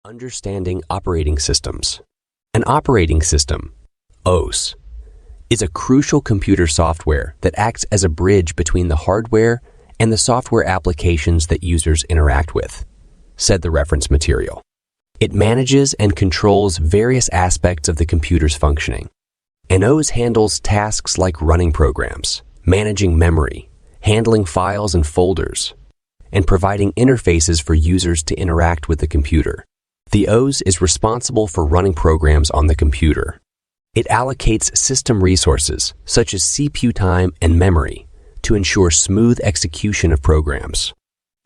Understanding operating systems. An operating system, OS, is a crucial computer software that acts as a bridge between the hardware and the software applications that users interact with, said the reference material. It manages and controls various aspects of the computer's functioning. An OS handles tasks like running programs, managing memory, handling files and folders, and providing interfaces for users to interact with the computer. The OS is responsible for running programs on the computer. It allocates system resources, such as CPU time and memory, to ensure smooth execution of programs.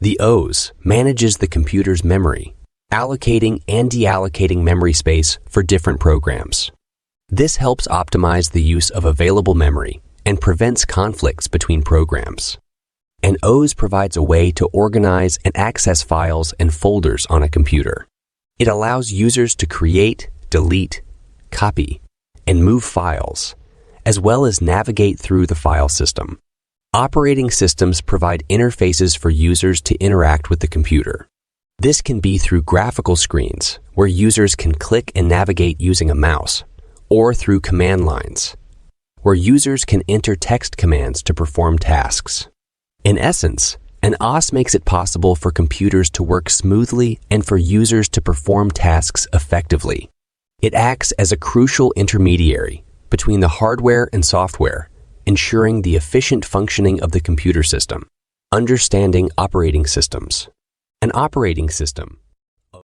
The OS manages the computer's memory, allocating and deallocating memory space for different programs. This helps optimize the use of available memory and prevents conflicts between programs. An OS provides a way to organize and access files and folders on a computer. It allows users to create, delete, copy, and move files, as well as navigate through the file system. Operating systems provide interfaces for users to interact with the computer. This can be through graphical screens, where users can click and navigate using a mouse, or through command lines, where users can enter text commands to perform tasks. In essence, an OS makes it possible for computers to work smoothly and for users to perform tasks effectively. It acts as a crucial intermediary between the hardware and software, ensuring the efficient functioning of the computer system. Understanding operating systems. An operating system